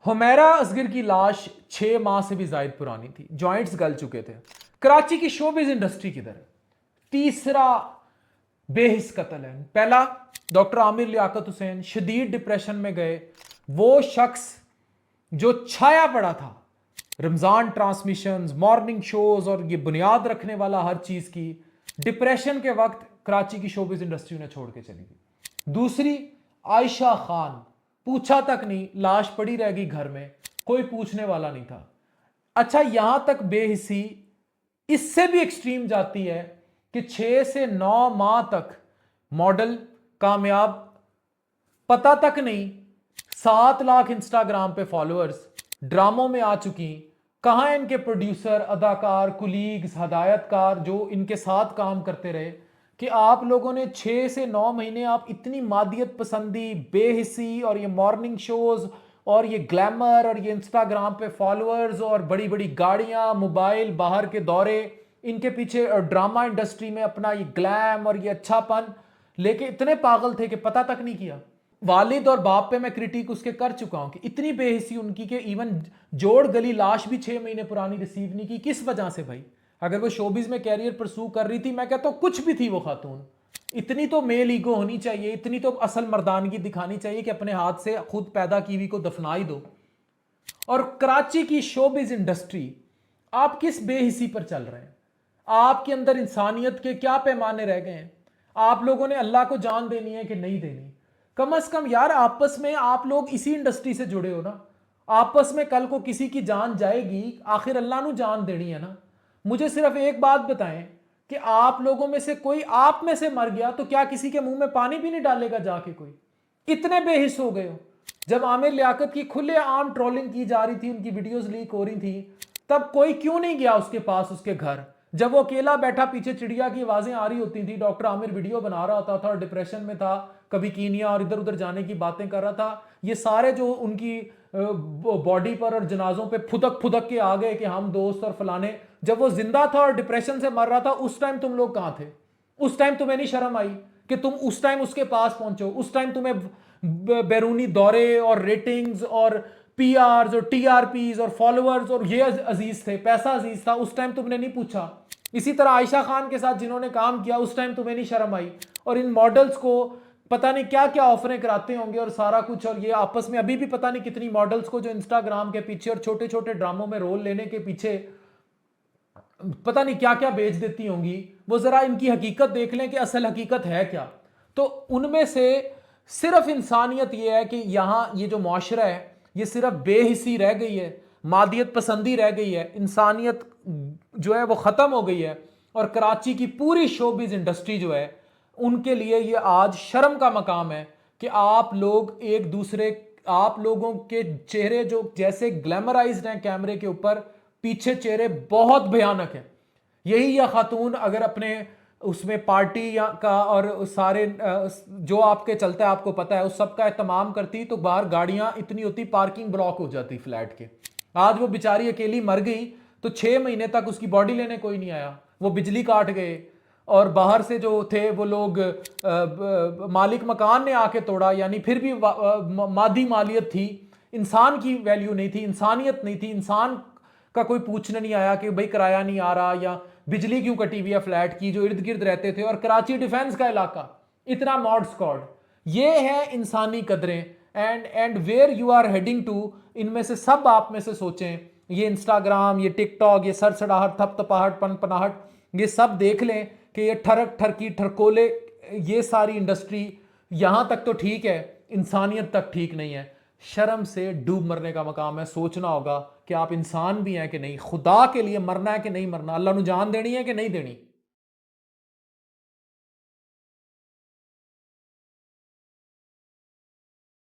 हुमैरा असगर की लाश 6 माह से भी जायद पुरानी थी, जॉइंट्स गल चुके थे। कराची की शोबिज इंडस्ट्री किधर है? तीसरा बेहिस कत्ल है। पहला, डॉक्टर आमिर लियाकत हुसैन शदीद डिप्रेशन में गए, वो शख्स जो छाया पड़ा था रमजान ट्रांसमिशंस, मॉर्निंग शोज और ये बुनियाद रखने वाला हर चीज की, डिप्रेशन के वक्त कराची की शोबिज इंडस्ट्री ने छोड़ के चली गई। दूसरी, आयशा खान, पूछा तक नहीं, लाश पड़ी रह गई घर में, कोई पूछने वाला नहीं था। अच्छा, यहां तक बेहिसी इससे भी एक्सट्रीम जाती है कि 6 से 9 माह तक मॉडल कामयाब, पता तक नहीं, 7 लाख इंस्टाग्राम पे फॉलोअर्स, ड्रामों में आ चुकी, कहां है इनके प्रोड्यूसर, अदाकार, कुलीग्स, हदायतकार जो इनके साथ काम करते रहे कि आप लोगों ने 6 से 9 महीने आप इतनी मादियत पसंदी, बेहिसी और ये मॉर्निंग शोज और ये ग्लैमर और ये इंस्टाग्राम पे फॉलोअर्स और बड़ी बड़ी गाड़ियां, मोबाइल, बाहर के दौरे, इनके पीछे ड्रामा इंडस्ट्री में अपना ये ग्लैम और ये अच्छापन लेके इतने पागल थे कि पता तक नहीं किया। वालिद और बाप पे मैं क्रिटिक उसके कर चुका हूं कि इतनी बेहिसी उनकी कि इवन जोड़ गली लाश भी 6 महीने पुरानी रिसीव नहीं की। किस वजह से भाई? अगर वो शोबिज में कैरियर परसू कर रही थी, मैं कहता हूं कुछ भी थी वो खातून, इतनी तो मेल ईगो होनी चाहिए, इतनी तो असल मर्दानगी दिखानी चाहिए कि अपने हाथ से खुद पैदा की हुई को दफना ही दो। और कराची की शोबिज इंडस्ट्री, आप किस बेहिसी पर चल रहे हैं? आपके अंदर इंसानियत के क्या पैमाने रह गए हैं? आप लोगों ने अल्लाह को जान देनी है कि नहीं देनी? कम से कम यार आपस में आप लोग इसी इंडस्ट्री से जुड़े हो ना, आपस में कल को किसी की जान जाएगी, आखिर अल्लाह ने जान देनी है ना। मुझे सिर्फ एक बात बताएं कि आप लोगों में से कोई आप में से मर गया तो क्या किसी के मुंह में पानी भी नहीं डालेगा जाके कोई? इतने बेहिस हो गए हो। जब आमिर लियाकत की खुलेआम ट्रोलिंग की जा रही थी, उनकी वीडियोस लीक हो रही थी, तब कोई क्यों नहीं गया उसके पास, उसके घर? जब वो अकेला बैठा, पीछे चिड़िया की आवाजें आ रही होती थी, डॉक्टर आमिर वीडियो बना रहा होता था और डिप्रेशन में था, कभी कीनिया और इधर उधर जाने की बातें कर रहा था, ये सारे जो उनकी बॉडी पर और जनाजों पे फुदक फुदक के आ गए कि हम दोस्त और फलाने। जब वो जिंदा था और डिप्रेशन से मर रहा था, उस टाइम तुम लोग कहां थे? उस टाइम तुम्हें नहीं शर्म आई कि तुम उस टाइम उसके पास पहुंचो? उस टाइम तुम्हें बैरूनी दौरे और रेटिंग्स और पीआरस और टीआरपीज और फॉलोअर्स और ये अजीज थे, पैसा अजीज था, उस टाइम तुमने नहीं पूछा। इसी तरह आयशा खान के साथ जिन्होंने काम किया, उस टाइम तुम्हें नहीं शर्म आई? और इन मॉडल्स को पता नहीं क्या क्या ऑफरें कराते होंगे और सारा कुछ, और ये आपस में अभी भी पता नहीं कितनी मॉडल्स को जो इंस्टाग्राम के पीछे और छोटे छोटे ड्रामों में रोल लेने के पीछे पता नहीं क्या क्या बेच देती होंगी। वो जरा इनकी हकीकत देख लें कि असल हकीकत है क्या। तो उनमें से सिर्फ इंसानियत ये है कि यहां ये जो मुआशरा है ये सिर्फ बेहिसी रह गई है, मादियत पसंदी रह गई है, इंसानियत जो है वो खत्म हो गई है। और कराची की पूरी शोबिज इंडस्ट्री जो है, उनके लिए ये आज शर्म का मकाम है कि आप लोग एक दूसरे, आप लोगों के चेहरे जो जैसे ग्लैमराइज्ड हैं कैमरे के ऊपर, पीछे चेहरे बहुत भयानक हैं। यही यह खातून अगर अपने उसमें पार्टी या का और सारे जो आपके चलता है आपको पता है उस सब का एहतमाम करती, तो बाहर गाड़ियां इतनी होती, पार्किंग ब्लॉक हो जाती फ्लैट के। आज वो बेचारी अकेली मर गई तो 6 महीने तक उसकी बॉडी लेने कोई नहीं आया, वो बिजली काट गए और बाहर से जो थे वो लोग मालिक मकान ने आके तोड़ा। यानी फिर भी मादी मालियत थी, इंसान की वैल्यू नहीं थी, इंसानियत नहीं थी, इंसान का कोई पूछने नहीं आया कि भाई किराया नहीं आ रहा या बिजली क्यों कटी हुई है फ्लैट की, जो इर्द गिर्द रहते थे। और कराची डिफेंस का इलाका, इतना मॉड स्क्वाड, ये है इंसानी कदरें। And where you are heading to, इनमें से सब आप में से सोचें, ये इंस्टाग्राम, ये टिकटॉक, ये सरसड़ाहट, थपथपाहट, पनपनाहट, ये सब देख लें कि ये ठरक ठरकी ठरकोले, ये सारी इंडस्ट्री यहां तक तो ठीक है, इंसानियत तक ठीक नहीं है। शर्म से डूब मरने का मकाम है। सोचना होगा कि आप इंसान भी हैं कि नहीं, खुदा के लिए मरना है कि नहीं मरना, अल्लाह ने जान देनी है कि नहीं देनी।